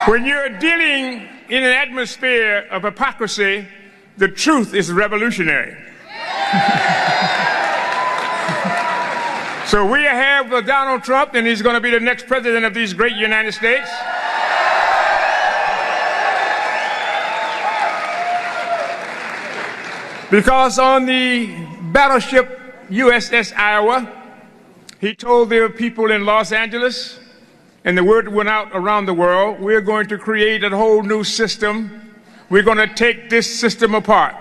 When you're dealing in an atmosphere of hypocrisy, the truth is revolutionary. So we have Donald Trump, and he's going to be the next president of these great United States. Because on the battleship USS Iowa, he told the people in Los Angeles, and the word went out around the world, we're going to create a whole new system. We're going to take this system apart.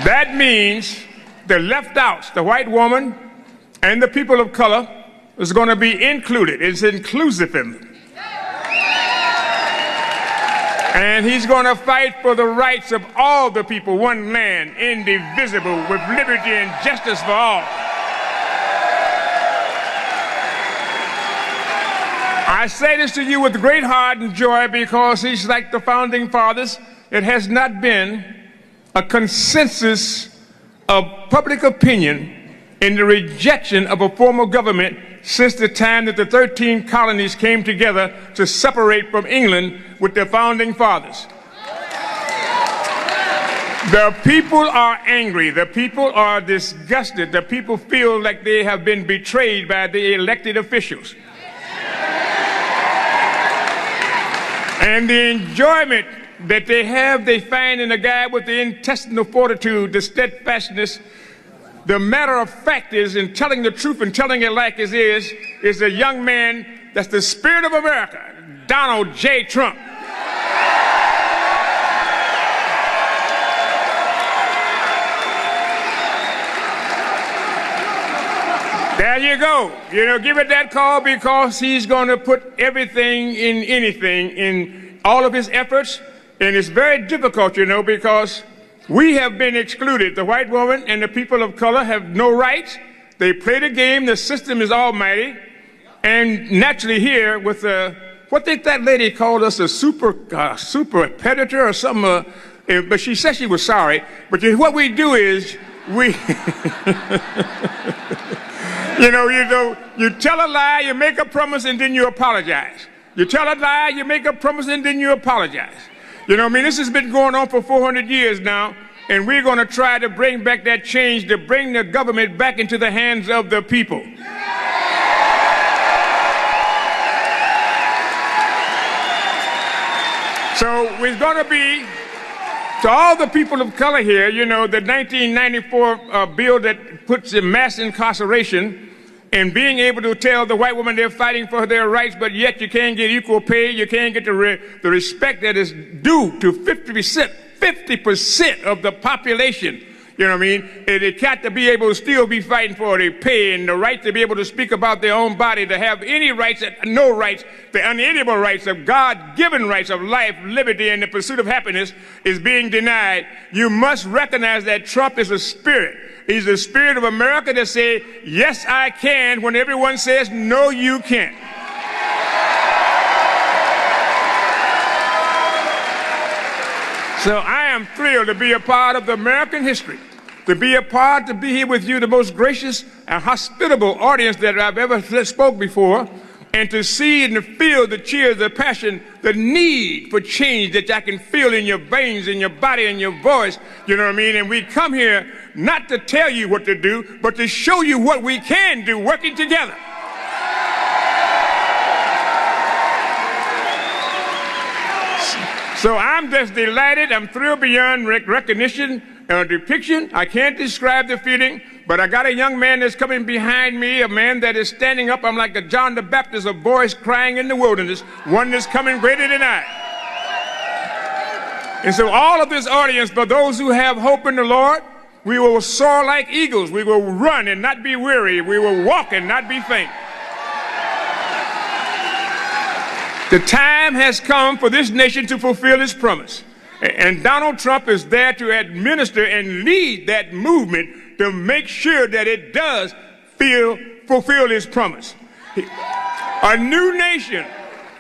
That means the left outs, the white woman and the people of color, is going to be included. It's inclusivism. And he's going to fight for the rights of all the people, one land, indivisible, with liberty and justice for all. I say this to you with great heart and joy because he's like the founding fathers. It has not been a consensus of public opinion in the rejection of a form of government since the time that the 13 colonies came together to separate from England with their founding fathers. The people are angry. The people are disgusted. The people feel like they have been betrayed by the elected officials. And the enjoyment that they have, they find in a guy with the intestinal fortitude, the steadfastness. The matter of fact is, in telling the truth and telling it like it is a young man that's the spirit of America, Donald J. Trump. There you go. You know, give it that call because he's going to put everything in anything in all of his efforts. And it's very difficult, you know, because we have been excluded. The white woman and the people of color have no rights. They play the game. The system is almighty. And naturally here with what did that lady call us, a super predator or something, but she said she was sorry. But what we do is we... You tell a lie, you make a promise, and then you apologize. You tell a lie, you make a promise, and then you apologize. You know what I mean? This has been going on for 400 years now, and we're going to try to bring back that change, to bring the government back into the hands of the people. So we're going to be, to all the people of color here, you know, the 1994 bill that puts in mass incarceration, and being able to tell the white woman they're fighting for their rights, but yet you can't get equal pay, you can't get the respect that is due to 50% of the population. You know what I mean? They got to be able to still be fighting for their pay and the right to be able to speak about their own body, to have any rights, no rights, the unalienable rights of God-given rights of life, liberty, and the pursuit of happiness is being denied. You must recognize that Trump is a spirit. He's the spirit of America that says, yes, I can, when everyone says, no, you can't. So I am thrilled to be a part of the American history, to be here with you, the most gracious and hospitable audience that I've ever spoke before, and to see and to feel the cheers, the passion, the need for change that I can feel in your veins, in your body, in your voice, you know what I mean? And we come here not to tell you what to do, but to show you what we can do working together. So I'm just delighted. I'm thrilled beyond recognition and depiction. I can't describe the feeling, but I got a young man that's coming behind me, a man that is standing up. I'm like a John the Baptist, a voice crying in the wilderness, one that's coming greater than I. And so all of this audience, for those who have hope in the Lord, we will soar like eagles. We will run and not be weary. We will walk and not be faint. The time has come for this nation to fulfill its promise. And Donald Trump is there to administer and lead that movement to make sure that it does fulfill its promise. A new nation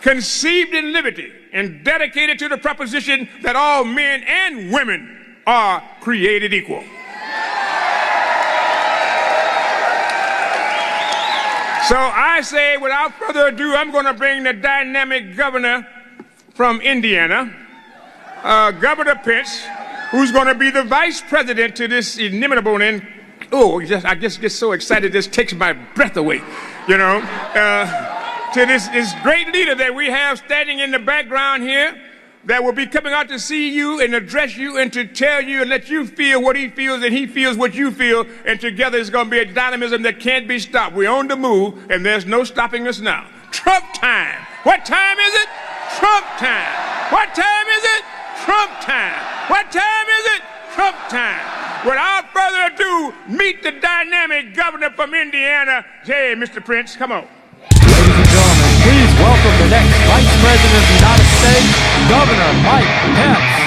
conceived in liberty and dedicated to the proposition that all men and women are created equal. So I say, without further ado, I'm going to bring the dynamic governor from Indiana, Governor Pence, who's going to be the vice president to this inimitable and I just get so excited, this takes my breath away, you know, to this great leader that we have standing in the background here, that will be coming out to see you and address you and to tell you and let you feel what he feels and he feels what you feel, and together it's going to be a dynamism that can't be stopped. We're on the move and there's no stopping us now. Trump time. What time is it? Trump time. What time is it? Trump time. What time is it? Trump time. Without further ado, meet the dynamic governor from Indiana. Hey, Mr. Prince, come on. Ladies and gentlemen, please welcome the next Vice President of the United States, Governor Mike Pence.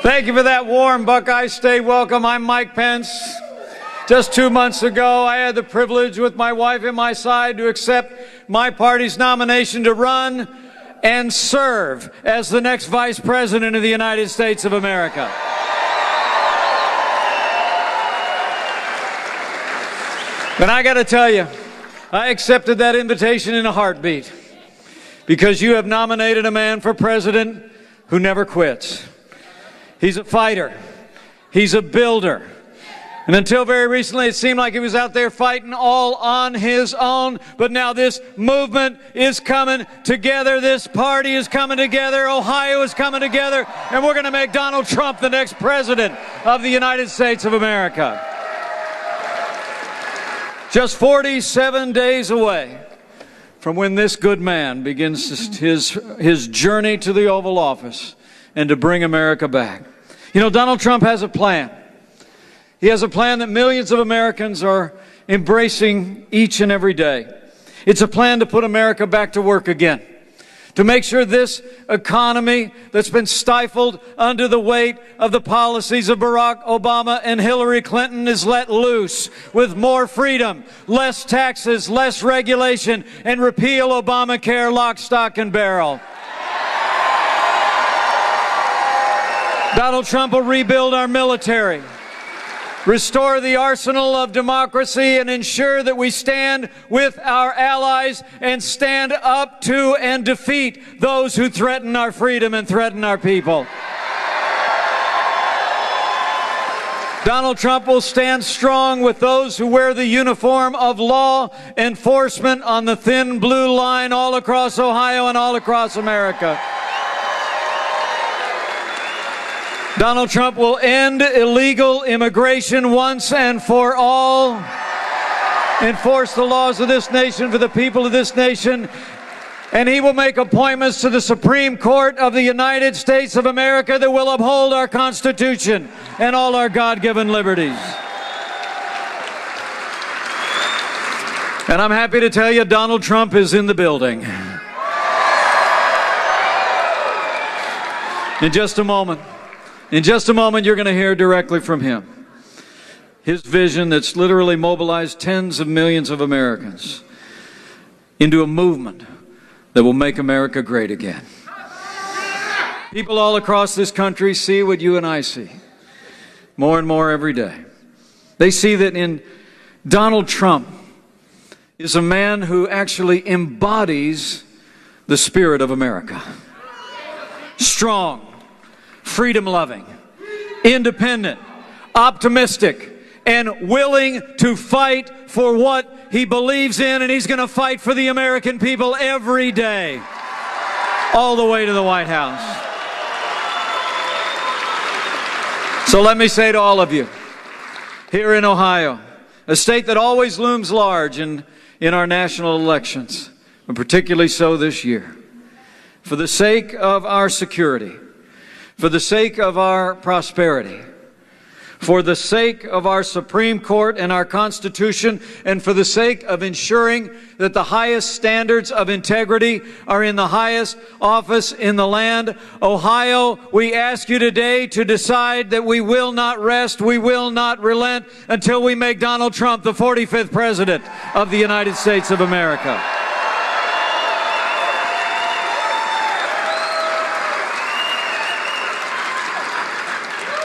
Thank you for that warm Buckeye State welcome. I'm Mike Pence. Just 2 months ago, I had the privilege with my wife at my side to accept my party's nomination to run and serve as the next Vice President of the United States of America. And I got to tell you, I accepted that invitation in a heartbeat, because you have nominated a man for president who never quits. He's a fighter. He's a builder. And until very recently, it seemed like he was out there fighting all on his own. But now this movement is coming together. This party is coming together. Ohio is coming together. And we're going to make Donald Trump the next president of the United States of America. Just 47 days away from when this good man begins his journey to the Oval Office and to bring America back. You know, Donald Trump has a plan. He has a plan that millions of Americans are embracing each and every day. It's a plan to put America back to work again, to make sure this economy that's been stifled under the weight of the policies of Barack Obama and Hillary Clinton is let loose with more freedom, less taxes, less regulation, and repeal Obamacare lock, stock, and barrel. Donald Trump will rebuild our military, restore the arsenal of democracy, and ensure that we stand with our allies and stand up to and defeat those who threaten our freedom and threaten our people. Donald Trump will stand strong with those who wear the uniform of law enforcement on the thin blue line all across Ohio and all across America. Donald Trump will end illegal immigration once and for all, enforce the laws of this nation for the people of this nation, and he will make appointments to the Supreme Court of the United States of America that will uphold our Constitution and all our God-given liberties. And I'm happy to tell you, Donald Trump is in the building. In just a moment, you're going to hear directly from him. His vision that's literally mobilized tens of millions of Americans into a movement that will make America great again. People all across this country see what you and I see more and more every day. They see that in Donald Trump is a man who actually embodies the spirit of America. Strong, freedom-loving, independent, optimistic, and willing to fight for what he believes in, and he's going to fight for the American people every day, all the way to the White House. So let me say to all of you, here in Ohio, a state that always looms large in our national elections, but particularly so this year, for the sake of our security, for the sake of our prosperity, for the sake of our Supreme Court and our Constitution, and for the sake of ensuring that the highest standards of integrity are in the highest office in the land. Ohio, we ask you today to decide that we will not rest, we will not relent until we make Donald Trump the 45th President of the United States of America.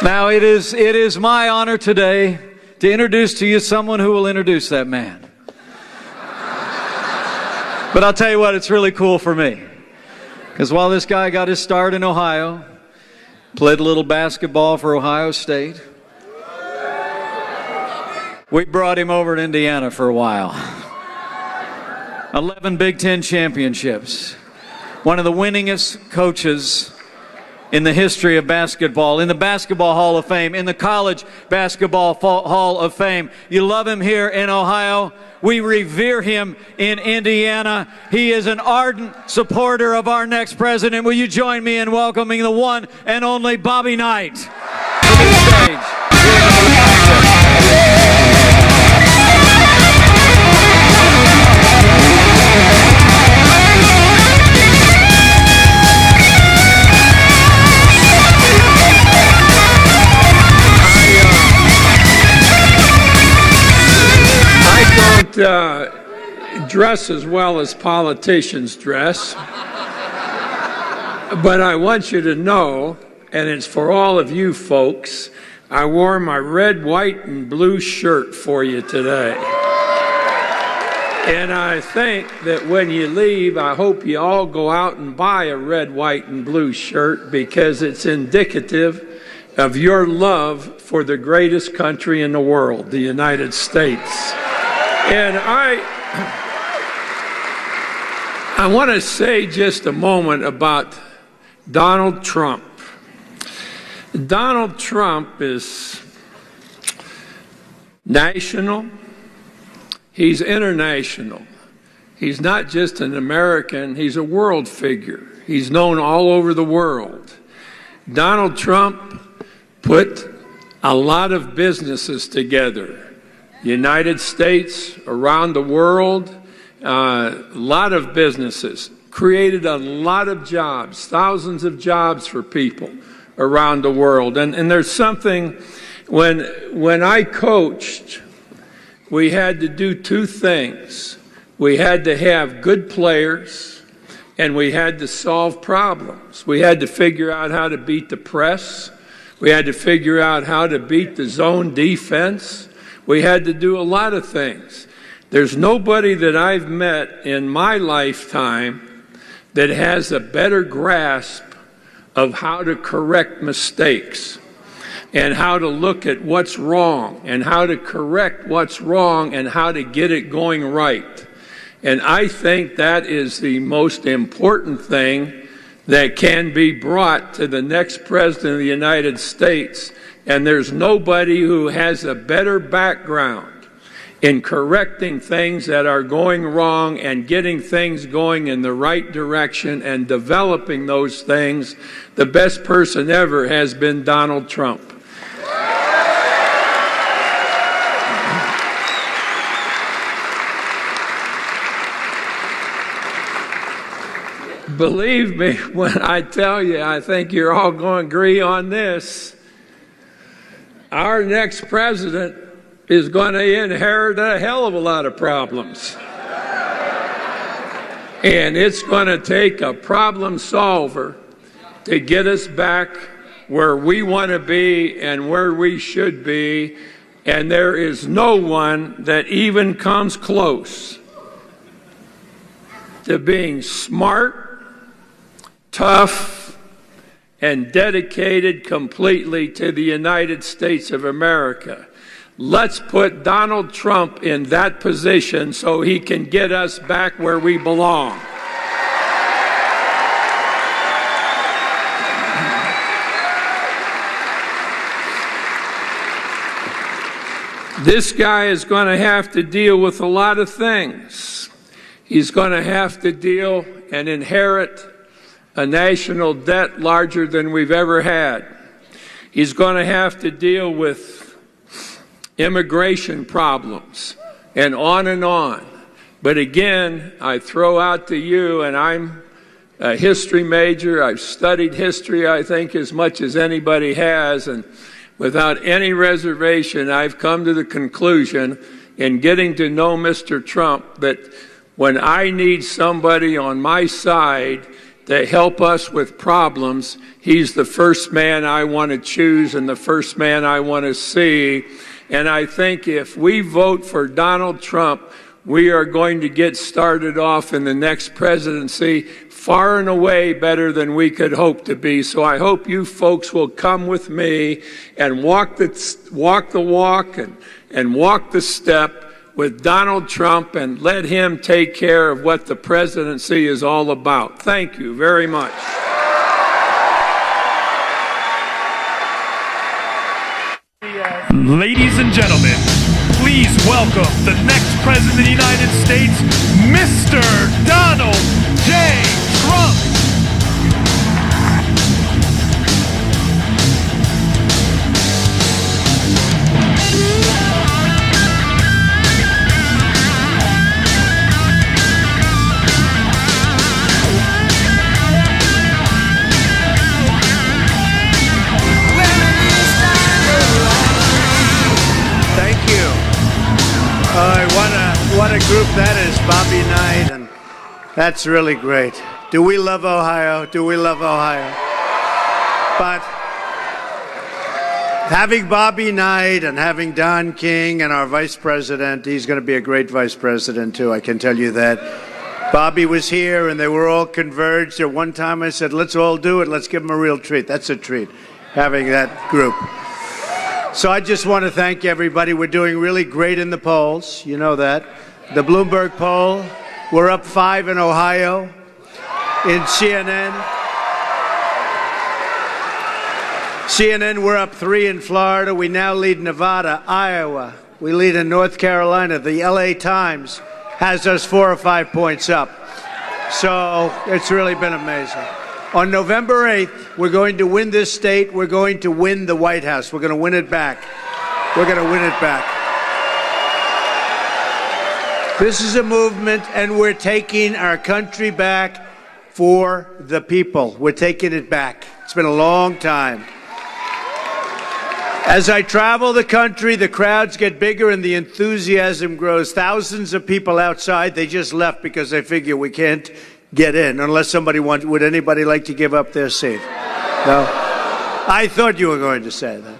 Now, it is my honor today to introduce to you someone who will introduce that man. But I'll tell you what, it's really cool for me. Because while this guy got his start in Ohio, played a little basketball for Ohio State, we brought him over to Indiana for a while. 11 Big Ten championships. One of the winningest coaches in the history of basketball, in the Basketball Hall of Fame, in the College Basketball Hall of Fame. You love him here in Ohio. We revere him in Indiana. He is an ardent supporter of our next president. Will you join me in welcoming the one and only Bobby Knight to the stage? Dress as well as politicians dress, but I want you to know, and it's for all of you folks, I wore my red, white, and blue shirt for you today. And I think that when you leave, I hope you all go out and buy a red, white, and blue shirt, because it's indicative of your love for the greatest country in the world, the United States. And I want to say just a moment about Donald Trump. Donald Trump is national. He's international. He's not just an American, he's a world figure. He's known all over the world. Donald Trump put a lot of businesses together. United States, around the world, a lot of businesses, created a lot of jobs, thousands of jobs for people around the world. And there's something, when I coached, we had to do two things. We had to have good players, and we had to solve problems. We had to figure out how to beat the press. We had to figure out how to beat the zone defense. We had to do a lot of things. There's nobody that I've met in my lifetime that has a better grasp of how to correct mistakes and how to look at what's wrong and how to correct what's wrong and how to get it going right. And I think that is the most important thing that can be brought to the next president of the United States. And there's nobody who has a better background in correcting things that are going wrong and getting things going in the right direction and developing those things. The best person ever has been Donald Trump. Believe me when I tell you, I think you're all going to agree on this. Our next president is going to inherit a hell of a lot of problems. And it's going to take a problem solver to get us back where we want to be and where we should be. And there is no one that even comes close to being smart, tough, and dedicated completely to the United States of America. Let's put Donald Trump in that position so he can get us back where we belong. This guy is going to have to deal with a lot of things. He's going to have to deal and inherit a national debt larger than we've ever had. He's going to have to deal with immigration problems, and on and on. But again, I throw out to you, and I'm a history major. I've studied history, I think, as much as anybody has, and without any reservation, I've come to the conclusion in getting to know Mr. Trump that when I need somebody on my side to help us with problems, he's the first man I want to choose and the first man I want to see. And I think if we vote for Donald Trump, we are going to get started off in the next presidency far and away better than we could hope to be. So I hope you folks will come with me and walk the walk and walk the step with Donald Trump and let him take care of what the presidency is all about. Thank you very much. Ladies and gentlemen, please welcome the next President of the United States, Mr. Donald J. Trump. What a group that is, Bobby Knight, and that's really great. Do we love Ohio? Do we love Ohio? But having Bobby Knight and having Don King and our vice president, he's going to be a great vice president too, I can tell you that. Bobby was here and they were all converged. At one time I said, let's all do it. Let's give him a real treat. That's a treat, having that group. So I just want to thank everybody. We're doing really great in the polls. You know that. The Bloomberg poll, we're up 5 in Ohio. In CNN, we're up 3 in Florida. We now lead Nevada, Iowa. We lead in North Carolina. The LA Times has us 4 or 5 points up. So it's really been amazing. On November 8th, we're going to win this state. We're going to win the White House. We're going to win it back. We're going to win it back. This is a movement, and we're taking our country back for the people. We're taking it back. It's been a long time. As I travel the country, the crowds get bigger and the enthusiasm grows. Thousands of people outside, they just left because they figure we can't get in unless somebody wants. Would anybody like to give up their seat? No? I thought you were going to say that.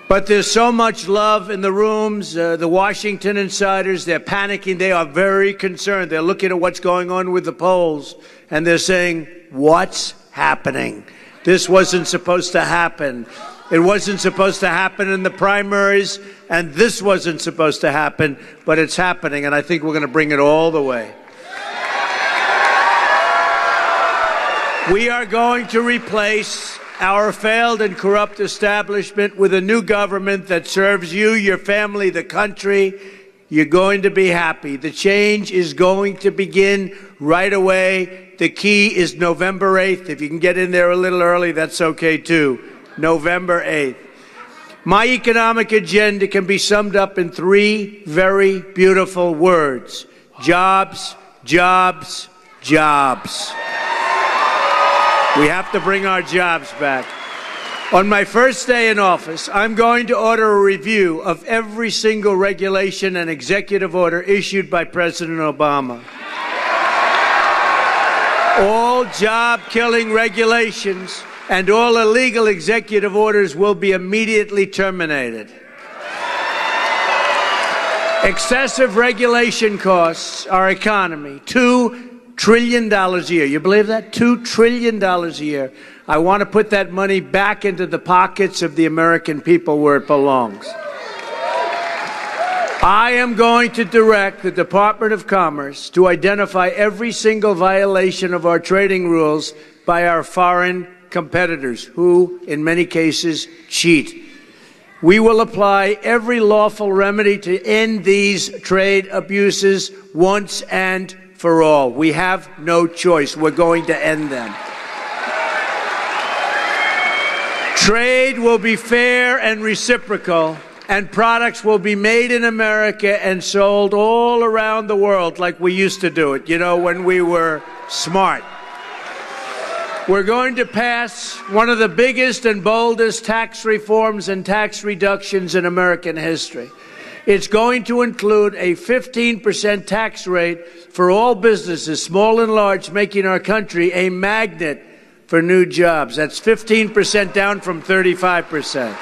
But there's so much love in the rooms. The Washington insiders, they're panicking. They are very concerned. They're looking at what's going on with the polls, and they're saying, what's happening? This wasn't supposed to happen. It wasn't supposed to happen in the primaries, and this wasn't supposed to happen, but it's happening, and I think we're going to bring it all the way. We are going to replace our failed and corrupt establishment with a new government that serves you, your family, the country. You're going to be happy. The change is going to begin right away. The key is November 8th. If you can get in there a little early, that's okay too. November 8th. My economic agenda can be summed up in 3 very beautiful words. Jobs, jobs, jobs. We have to bring our jobs back. On my first day in office, I'm going to order a review of every single regulation and executive order issued by President Obama. All job-killing regulations and all illegal executive orders will be immediately terminated. Excessive regulation costs our economy $2 trillion a year. You believe that? $2 trillion a year. I want to put that money back into the pockets of the American people where it belongs. I am going to direct the Department of Commerce to identify every single violation of our trading rules by our foreign competitors, who, in many cases, cheat. We will apply every lawful remedy to end these trade abuses once and for all. We have no choice. We're going to end them. Trade will be fair and reciprocal, and products will be made in America and sold all around the world like we used to do it, when we were smart. We're going to pass one of the biggest and boldest tax reforms and tax reductions in American history. It's going to include a 15% tax rate for all businesses, small and large, making our country a magnet for new jobs. That's 15% down from 35%.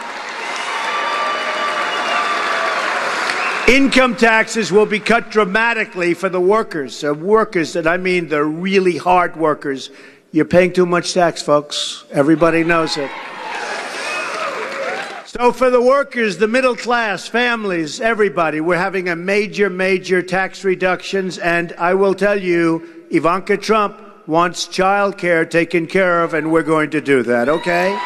Income taxes will be cut dramatically for the workers. And I mean the really hard workers. You're paying too much tax, folks. Everybody knows it. So for the workers, the middle class, families, everybody, we're having a major tax reductions. And I will tell you, Ivanka Trump wants child care taken care of, and we're going to do that, okay?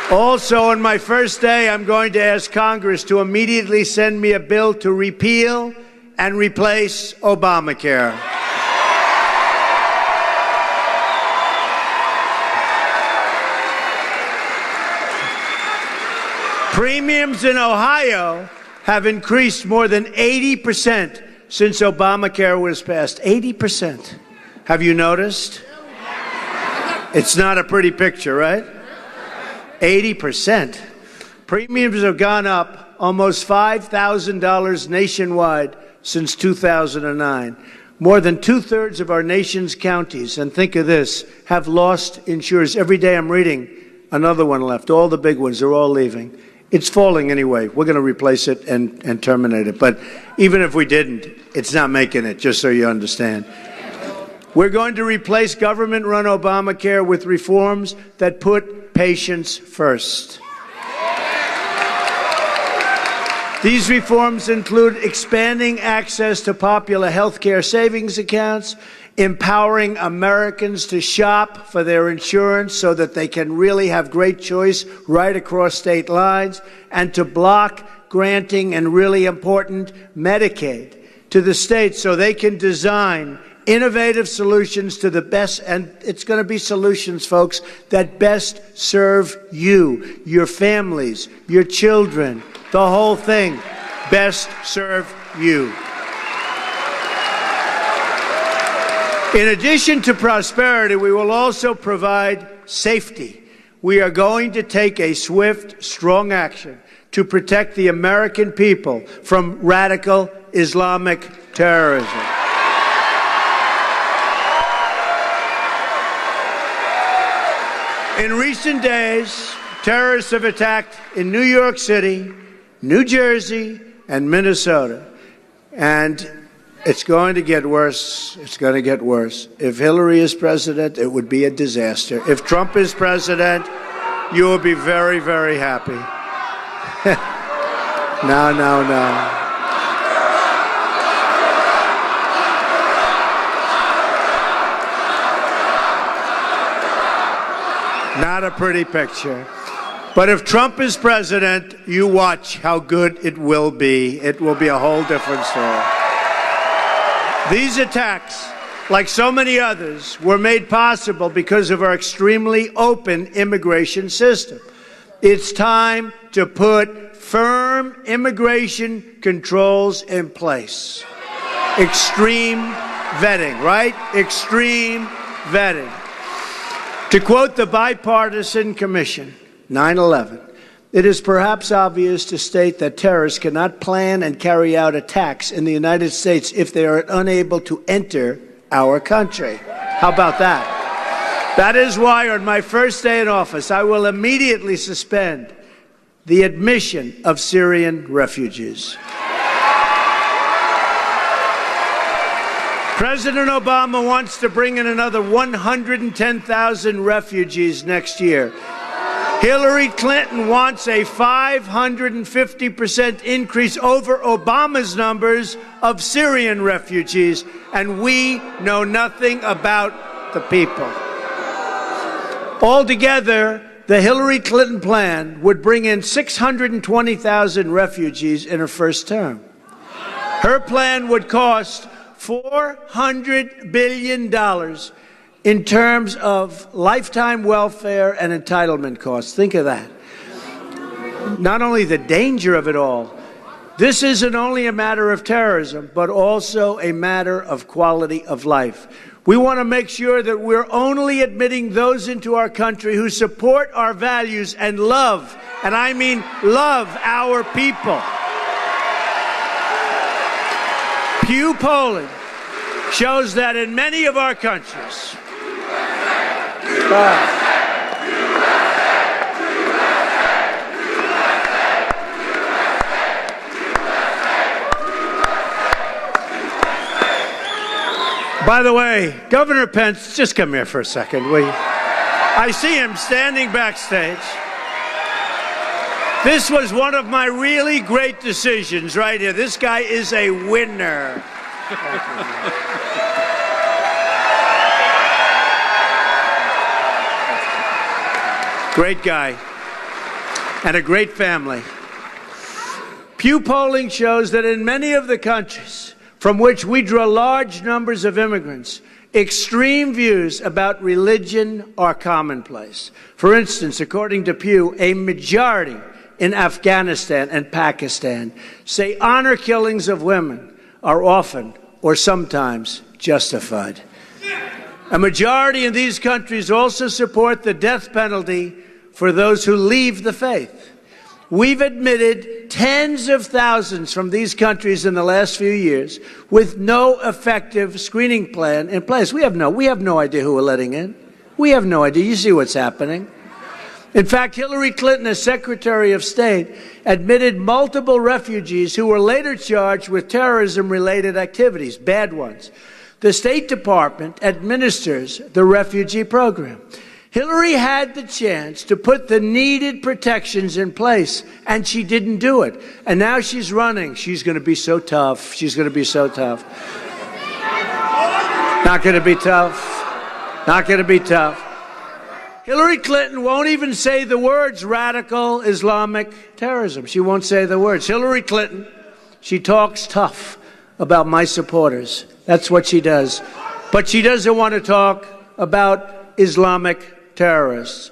Also, on my first day, I'm going to ask Congress to immediately send me a bill to repeal and replace Obamacare. Premiums in Ohio have increased more than 80% since Obamacare was passed. 80%. Have you noticed? It's not a pretty picture, right? 80%. Premiums have gone up almost $5,000 nationwide since 2009. More than two-thirds of our nation's counties, and think of this, have lost insurers. Every day I'm reading another one left. All the big ones are all leaving. It's falling anyway. We're going to replace it and terminate it. But even if we didn't, it's not making it, just so you understand. We're going to replace government-run Obamacare with reforms that put patients first. These reforms include expanding access to popular health care savings accounts, empowering Americans to shop for their insurance so that they can really have great choice right across state lines, and to block granting, and really important, Medicaid to the states so they can design innovative solutions to the best, and it's going to be solutions, folks, that best serve you, your families, your children, the whole thing, best serve you. In addition to prosperity, we will also provide safety. We are going to take a swift, strong action to protect the American people from radical Islamic terrorism. In recent days, terrorists have attacked in New York City, New Jersey, and Minnesota. And it's going to get worse. It's going to get worse. If Hillary is president, it would be a disaster. If Trump is president, you will be very, very happy. No. Not a pretty picture. But if Trump is president, you watch how good it will be. It will be a whole different story. These attacks, like so many others, were made possible because of our extremely open immigration system. It's time to put firm immigration controls in place. Extreme vetting, right? Extreme vetting. To quote the Bipartisan Commission, 9/11, it is perhaps obvious to state that terrorists cannot plan and carry out attacks in the United States if they are unable to enter our country. How about that? That is why on my first day in office, I will immediately suspend the admission of Syrian refugees. President Obama wants to bring in another 110,000 refugees next year. Hillary Clinton wants a 550% increase over Obama's numbers of Syrian refugees, and we know nothing about the people. Altogether, the Hillary Clinton plan would bring in 620,000 refugees in her first term. Her plan would cost $400 billion in terms of lifetime welfare and entitlement costs. Think of that. not only the danger of it all, this isn't only a matter of terrorism, but also a matter of quality of life. We want to make sure that we're only admitting those into our country who support our values and love, and I mean love, our people. Pew polling shows that in many of our countries, by the way, Governor Pence, just come here for a second, will you? I see him standing backstage. This was one of my really great decisions right here. This guy is a winner. Great guy and a great family. Pew polling shows that in many of the countries from which we draw large numbers of immigrants, extreme views about religion are commonplace. For instance, according to Pew, a majority in Afghanistan and Pakistan say honor killings of women are often or sometimes justified. A majority in these countries also support the death penalty for those who leave the faith. We've admitted tens of thousands from these countries in the last few years with no effective screening plan in place. We have no idea who we're letting in. We have no idea. You see what's happening. In fact, Hillary Clinton, as Secretary of State, admitted multiple refugees who were later charged with terrorism-related activities, bad ones. The State Department administers the refugee program. Hillary had the chance to put the needed protections in place, and she didn't do it. And now she's running. She's going to be so tough. She's going to be so tough. Not going to be tough. Not going to be tough. Hillary Clinton won't even say the words radical Islamic terrorism. She won't say the words. Hillary Clinton, she talks tough about my supporters. That's what she does. But she doesn't want to talk about Islamic terrorists.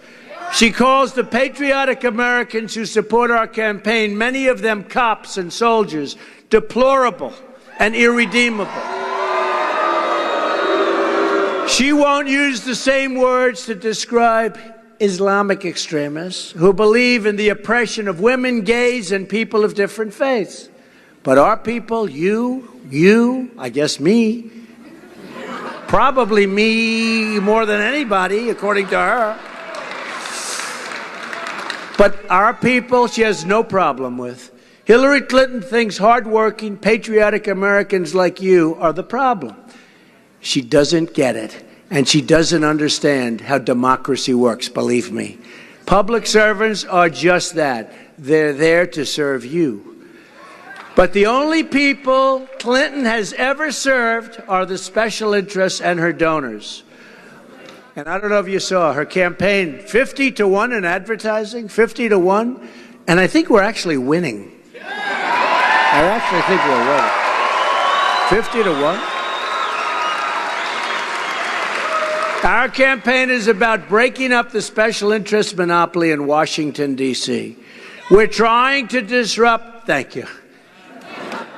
She calls the patriotic Americans who support our campaign, many of them cops and soldiers, deplorable and irredeemable. She won't use the same words to describe Islamic extremists who believe in the oppression of women, gays, and people of different faiths. But our people, you, I guess me, probably me more than anybody, according to her. But our people, she has no problem with. Hillary Clinton thinks hardworking, patriotic Americans like you are the problem. She doesn't get it, and she doesn't understand how democracy works, believe me. Public servants are just that. They're there to serve you. But the only people Clinton has ever served are the special interests and her donors. And I don't know if you saw her campaign, 50-1 in advertising, 50-1, and I think we're actually winning. I actually think we're winning. 50-1. Our campaign is about breaking up the special interest monopoly in Washington, D.C. We're trying to disrupt, thank you.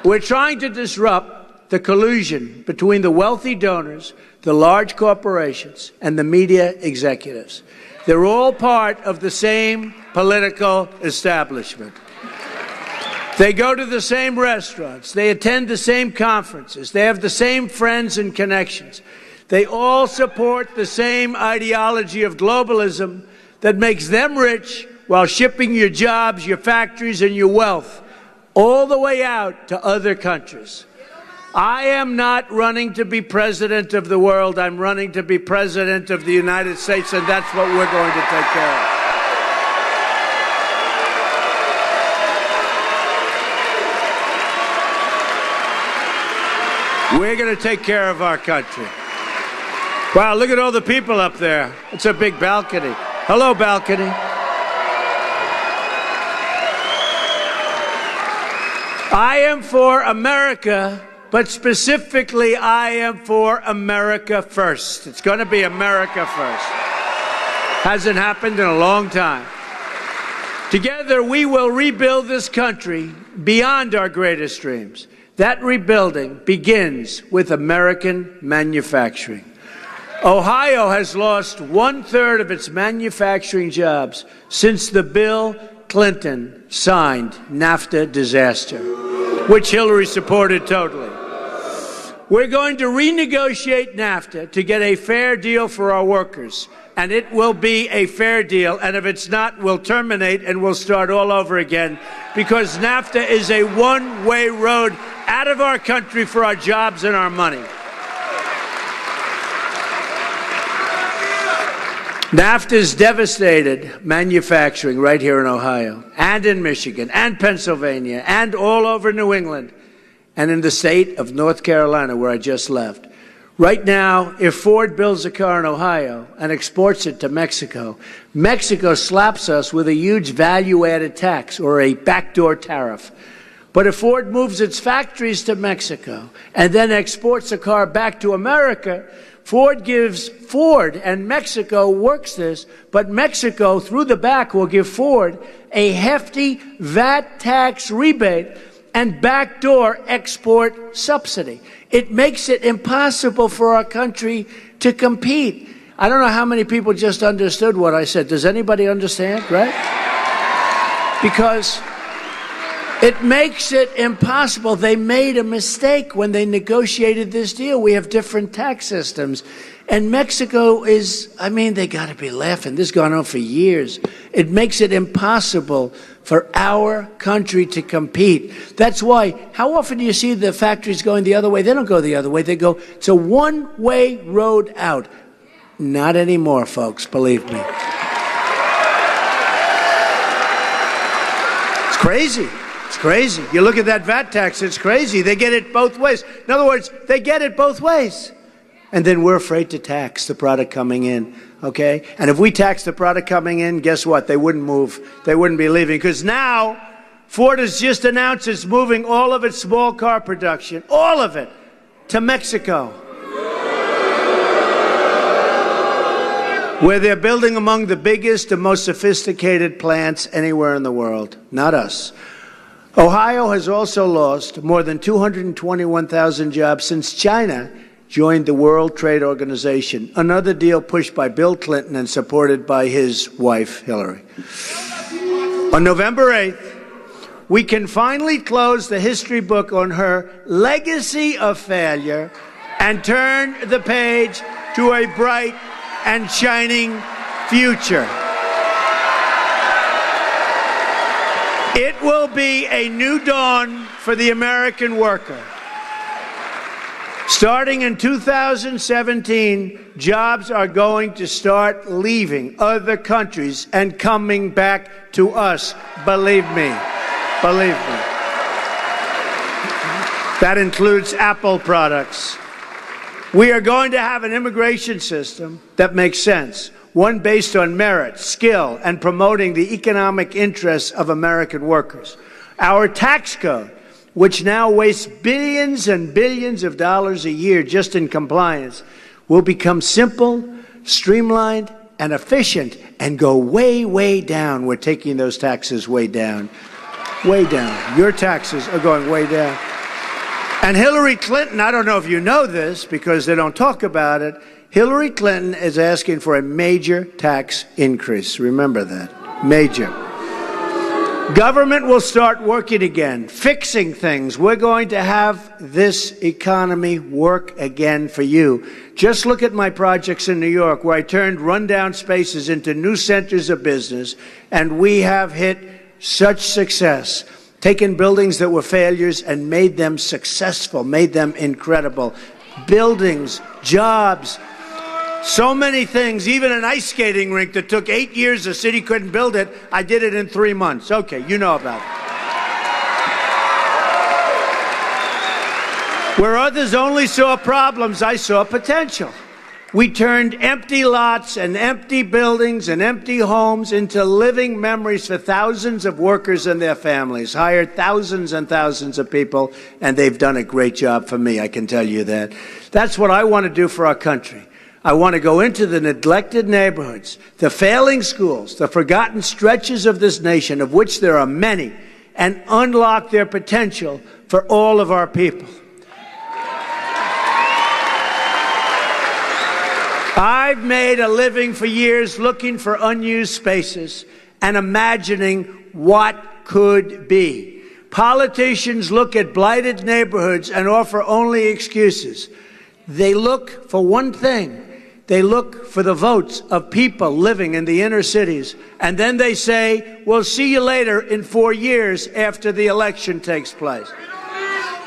We're trying to disrupt the collusion between the wealthy donors, the large corporations, and the media executives. They're all part of the same political establishment. They go to the same restaurants. They attend the same conferences. They have the same friends and connections. They all support the same ideology of globalism that makes them rich while shipping your jobs, your factories, and your wealth all the way out to other countries. I am not running to be president of the world. I'm running to be president of the United States, and that's what we're going to take care of. We're going to take care of our country. Wow, look at all the people up there. It's a big balcony. Hello, balcony. I am for America, but specifically I am for America first. It's going to be America first. Hasn't happened in a long time. Together, we will rebuild this country beyond our greatest dreams. That rebuilding begins with American manufacturing. Ohio has lost 1/3 of its manufacturing jobs since the Bill Clinton signed NAFTA disaster, which Hillary supported totally. We're going to renegotiate NAFTA to get a fair deal for our workers, and it will be a fair deal, and if it's not, we'll terminate and we'll start all over again, because NAFTA is a one-way road out of our country for our jobs and our money. NAFTA's devastated manufacturing right here in Ohio and in Michigan and Pennsylvania and all over New England and in the state of North Carolina, where I just left. Right now, if Ford builds a car in Ohio and exports it to Mexico, Mexico slaps us with a huge value-added tax or a backdoor tariff. But if Ford moves its factories to Mexico and then exports a car back to America, Ford and Mexico works this, but Mexico, through the back, will give Ford a hefty VAT tax rebate and backdoor export subsidy. It makes it impossible for our country to compete. I don't know how many people just understood what I said. Does anybody understand, right? Because it makes it impossible. They made a mistake when they negotiated this deal. We have different tax systems. And Mexico is, they got to be laughing. This has gone on for years. It makes it impossible for our country to compete. That's why, how often do you see the factories going the other way? They don't go the other way. They go, it's a one-way road out. Not anymore, folks, believe me. It's crazy. It's crazy. You look at that VAT tax, it's crazy. They get it both ways. In other words, they get it both ways. And then we're afraid to tax the product coming in, okay? And if we tax the product coming in, guess what? They wouldn't move. They wouldn't be leaving. Because now, Ford has just announced it's moving all of its small car production, all of it, to Mexico, where they're building among the biggest and most sophisticated plants anywhere in the world. Not us. Ohio has also lost more than 221,000 jobs since China joined the World Trade Organization, another deal pushed by Bill Clinton and supported by his wife, Hillary. On November 8th, we can finally close the history book on her legacy of failure and turn the page to a bright and shining future. It will be a new dawn for the American worker. Starting in 2017, jobs are going to start leaving other countries and coming back to us. Believe me. Believe me. That includes Apple products. We are going to have an immigration system that makes sense, one based on merit, skill, and promoting the economic interests of American workers. Our tax code, which now wastes billions and billions of dollars a year just in compliance, will become simple, streamlined, and efficient and go way, way down. We're taking those taxes way down. Way down. Your taxes are going way down. And Hillary Clinton, I don't know if you know this because they don't talk about it, Hillary Clinton is asking for a major tax increase. Remember that. Major. Government will start working again, fixing things. We're going to have this economy work again for you. Just look at my projects in New York, where I turned rundown spaces into new centers of business, and we have hit such success, taken buildings that were failures and made them successful, made them incredible. Buildings, jobs, so many things, even an ice skating rink that took 8 years, the city couldn't build it. I did it in 3 months. Okay, you know about it. Where others only saw problems, I saw potential. We turned empty lots and empty buildings and empty homes into living memories for thousands of workers and their families, hired thousands and thousands of people, and they've done a great job for me, I can tell you that. That's what I want to do for our country. I want to go into the neglected neighborhoods, the failing schools, the forgotten stretches of this nation, of which there are many, and unlock their potential for all of our people. I've made a living for years looking for unused spaces and imagining what could be. Politicians look at blighted neighborhoods and offer only excuses. They look for one thing. They look for the votes of people living in the inner cities. And then they say, we'll see you later in 4 years after the election takes place.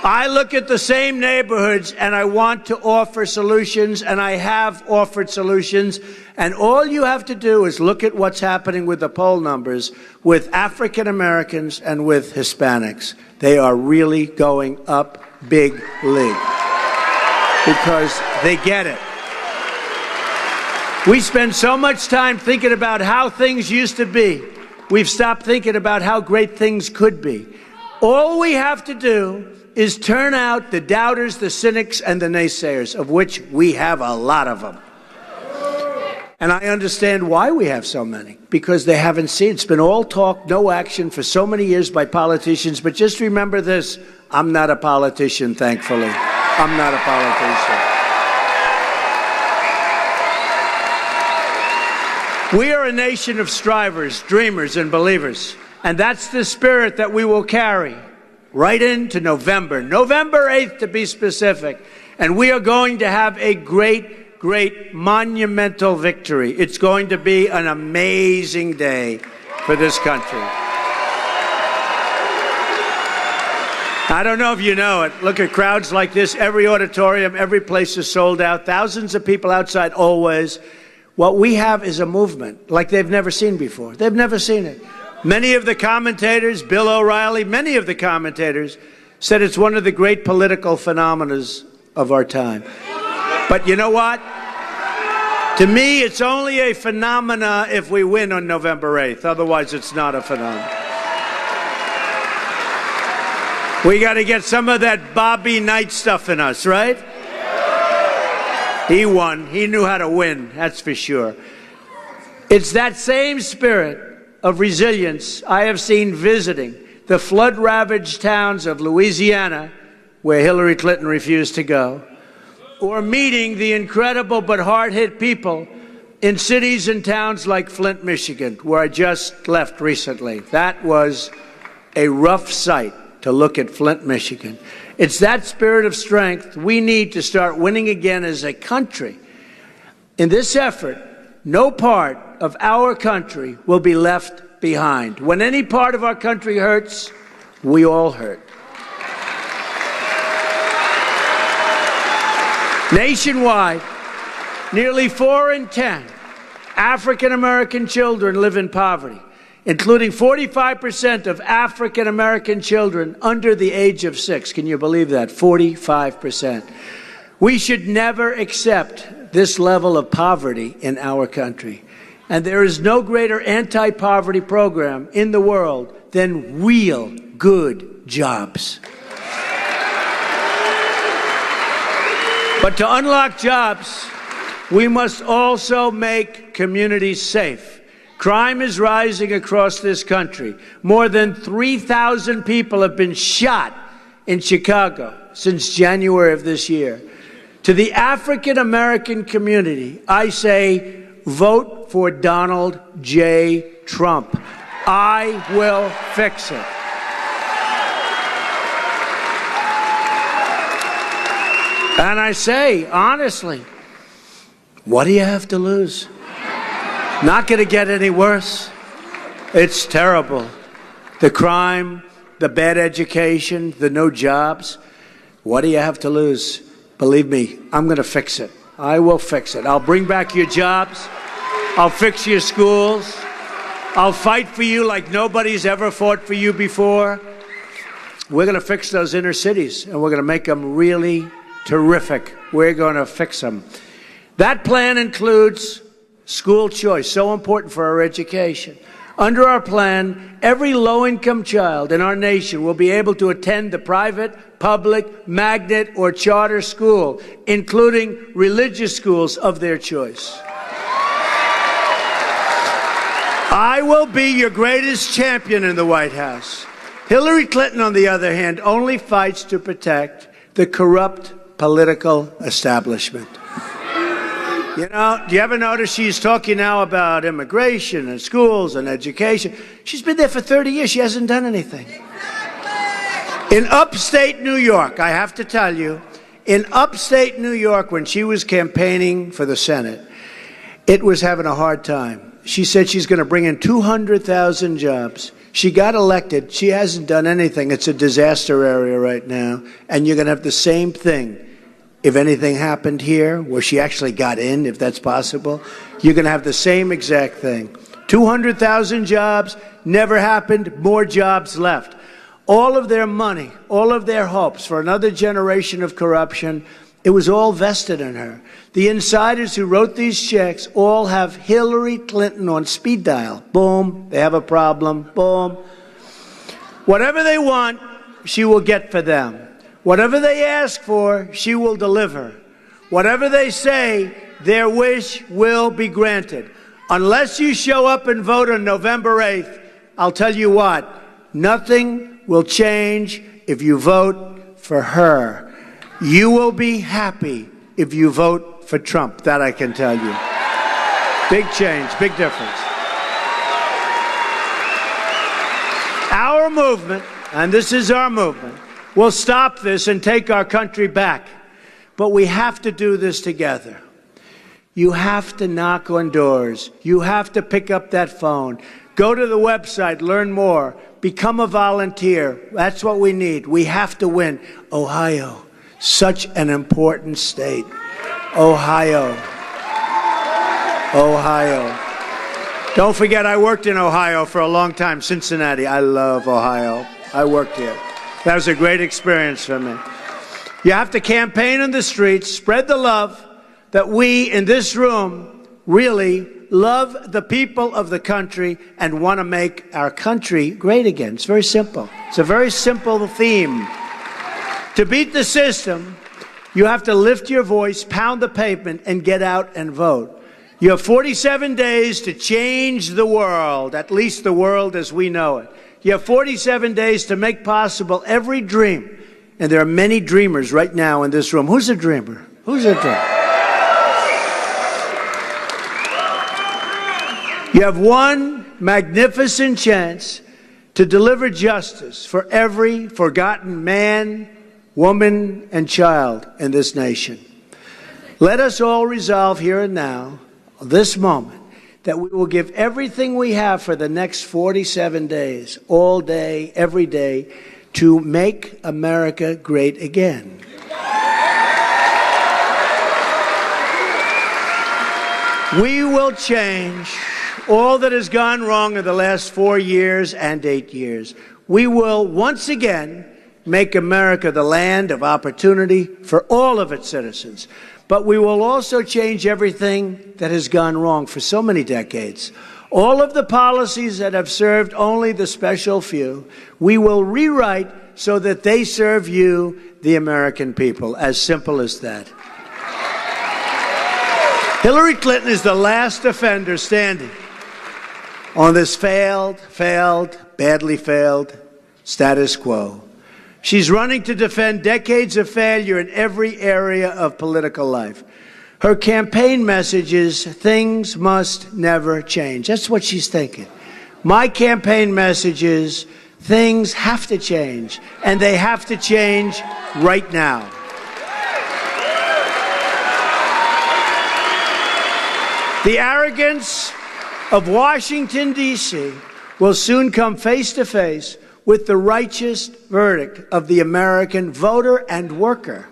I look at the same neighborhoods and I want to offer solutions, and I have offered solutions. And all you have to do is look at what's happening with the poll numbers with African Americans and with Hispanics. They are really going up big league because they get it. We spend so much time thinking about how things used to be. We've stopped thinking about how great things could be. All we have to do is turn out the doubters, the cynics, and the naysayers, of which we have a lot of them. And I understand why we have so many, because they haven't seen. It's been all talk, no action for so many years by politicians. But just remember this, I'm not a politician, thankfully. I'm not a politician. We are a nation of strivers, dreamers, and believers. And that's the spirit that we will carry right into November 8th to be specific. And we are going to have a great monumental victory. It's going to be an amazing day for this country. I don't know if you know it. Look at crowds like this. Every auditorium, every place is sold out. Thousands of people outside always. What we have is a movement like they've never seen before. They've never seen it. Many of the commentators, Bill O'Reilly, many of the commentators said it's one of the great political phenomena of our time. But you know what? To me, it's only a phenomena if we win on November 8th. Otherwise, it's not a phenomenon. We got to get some of that Bobby Knight stuff in us, right? He won. He knew how to win, that's for sure. It's that same spirit of resilience I have seen visiting the flood-ravaged towns of Louisiana, where Hillary Clinton refused to go, or meeting the incredible but hard-hit people in cities and towns like Flint, Michigan, where I just left recently. That was a rough sight to look at Flint, Michigan. It's that spirit of strength we need to start winning again as a country. In this effort, no part of our country will be left behind. When any part of our country hurts, we all hurt. Nationwide, nearly 4 in 10 African American children live in poverty, including 45% of African American children under the age of 6. Can you believe that? 45%. We should never accept this level of poverty in our country. And there is no greater anti-poverty program in the world than real good jobs. But to unlock jobs, we must also make communities safe. Crime is rising across this country. More than 3,000 people have been shot in Chicago since January of this year. To the African American community, I say, vote for Donald J. Trump. I will fix it. And I say, honestly, what do you have to lose? Not going to get any worse. It's terrible. The crime, the bad education, the no jobs. What do you have to lose? Believe me, I'm going to fix it. I will fix it. I'll bring back your jobs. I'll fix your schools. I'll fight for you like nobody's ever fought for you before. We're going to fix those inner cities, and we're going to make them really terrific. We're going to fix them. That plan includes school choice, so important for our education. Under our plan, every low-income child in our nation will be able to attend the private, public, magnet, or charter school, including religious schools of their choice. I will be your greatest champion in the White House. Hillary Clinton, on the other hand, only fights to protect the corrupt political establishment. You know, do you ever notice she's talking now about immigration and schools and education? She's been there for 30 years. She hasn't done anything. In upstate New York, I have to tell you, in upstate New York, when she was campaigning for the Senate, it was having a hard time. She said she's going to bring in 200,000 jobs. She got elected. She hasn't done anything. It's a disaster area right now. And you're going to have the same thing. If anything happened here, where she actually got in, if that's possible, you're going to have the same exact thing. 200,000 jobs, never happened, more jobs left. All of their money, all of their hopes for another generation of corruption, it was all vested in her. The insiders who wrote these checks all have Hillary Clinton on speed dial. Boom, they have a problem, boom. Whatever they want, she will get for them. Whatever they ask for, she will deliver. Whatever they say, their wish will be granted. Unless you show up and vote on November 8th, I'll tell you what, nothing will change if you vote for her. You will be happy if you vote for Trump. That I can tell you. Big change, big difference. Our movement, and this is our movement, will stop this and take our country back. But we have to do this together. You have to knock on doors. You have to pick up that phone. Go to the website, learn more, become a volunteer. That's what we need. We have to win. Ohio, such an important state. Ohio. Ohio. Don't forget, I worked in Ohio for a long time, Cincinnati. I love Ohio. I worked here. That was a great experience for me. You have to campaign in the streets, spread the love that we in this room really love the people of the country and want to make our country great again. It's very simple. It's a very simple theme. To beat the system, you have to lift your voice, pound the pavement, and get out and vote. You have 47 days to change the world, at least the world as we know it. You have 47 days to make possible every dream. And there are many dreamers right now in this room. Who's a dreamer? Who's a dreamer? You have one magnificent chance to deliver justice for every forgotten man, woman, and child in this nation. Let us all resolve here and now, this moment, that we will give everything we have for the next 47 days, all day, every day, to make America great again. We will change all that has gone wrong in the last 4 years and 8 years. We will once again make America the land of opportunity for all of its citizens. But we will also change everything that has gone wrong for so many decades. All of the policies that have served only the special few, we will rewrite so that they serve you, the American people. As simple as that. Hillary Clinton is the last offender standing on this badly failed status quo. She's running to defend decades of failure in every area of political life. Her campaign message is, things must never change. That's what she's thinking. My campaign message is, things have to change, and they have to change right now. The arrogance of Washington, D.C. will soon come face to face with the righteous verdict of the American voter and worker.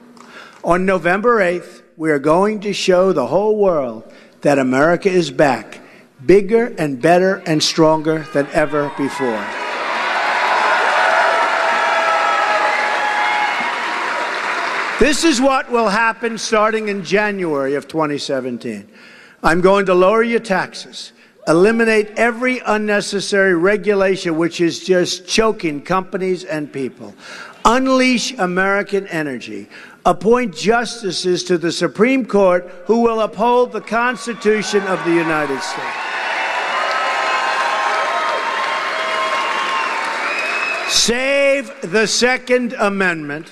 On November 8th, we are going to show the whole world that America is back, bigger and better and stronger than ever before. This is what will happen starting in January of 2017. I'm going to lower your taxes. Eliminate every unnecessary regulation which is just choking companies and people. Unleash American energy. Appoint justices to the Supreme Court who will uphold the Constitution of the United States. Save the Second Amendment.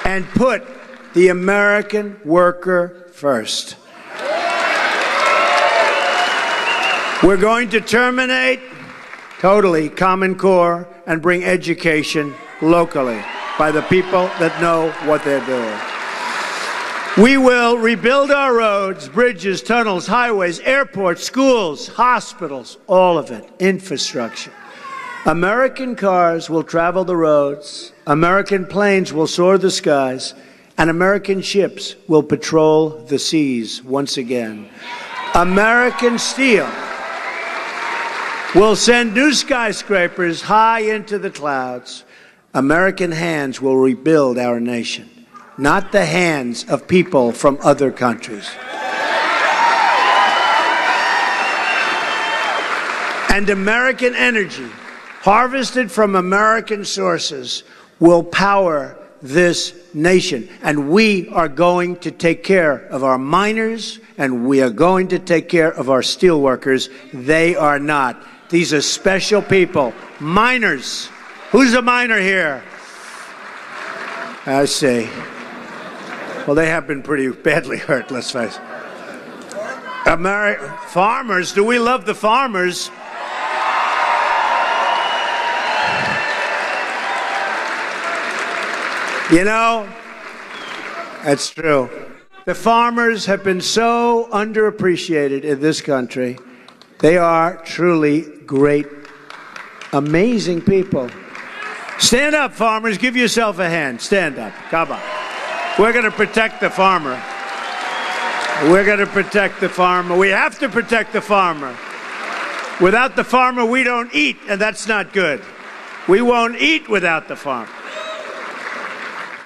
And put the American worker first. We're going to terminate totally Common Core and bring education locally by the people that know what they're doing. We will rebuild our roads, bridges, tunnels, highways, airports, schools, hospitals, all of it, infrastructure. American cars will travel the roads, American planes will soar the skies, and American ships will patrol the seas once again. American steel will send new skyscrapers high into the clouds. American hands will rebuild our nation, not the hands of people from other countries. And American energy, harvested from American sources, will power this nation. And we are going to take care of our miners, and we are going to take care of our steelworkers. They are not. These are special people. Miners. Who's a miner here? I see. Well, they have been pretty badly hurt, let's face it. Farmers, do we love the farmers? You know, that's true. The farmers have been so underappreciated in this country. They are truly great, amazing people. Stand up, farmers. Give yourself a hand. Stand up. Come on. We're going to protect the farmer. We're going to protect the farmer. We have to protect the farmer. Without the farmer, we don't eat, and that's not good. We won't eat without the farmer.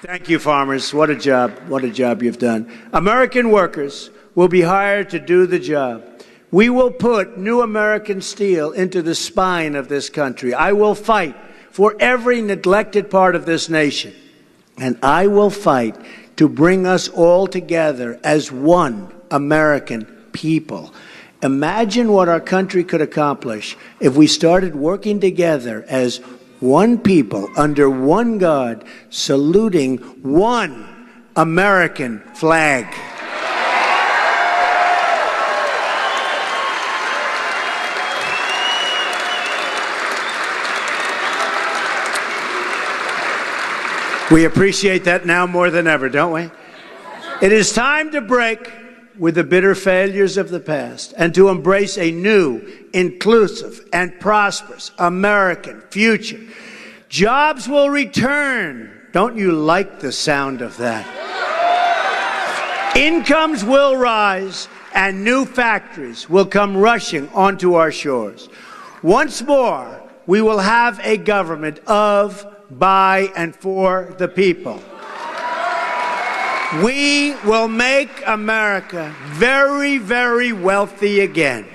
Thank you, farmers. What a job. What a job you've done. American workers will be hired to do the job. We will put new American steel into the spine of this country. I will fight for every neglected part of this nation. And I will fight to bring us all together as one American people. Imagine what our country could accomplish if we started working together as one people under one God, saluting one American flag. We appreciate that now more than ever, don't we? It is time to break with the bitter failures of the past and to embrace a new, inclusive, and prosperous American future. Jobs will return. Don't you like the sound of that? Incomes will rise, and new factories will come rushing onto our shores. Once more, we will have a government of, by, and for the people. We will make America very, very wealthy again.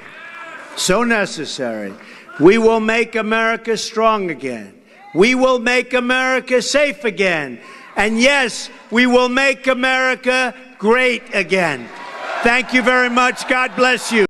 So necessary. We will make America strong again. We will make America safe again. And yes, we will make America great again. Thank you very much. God bless you.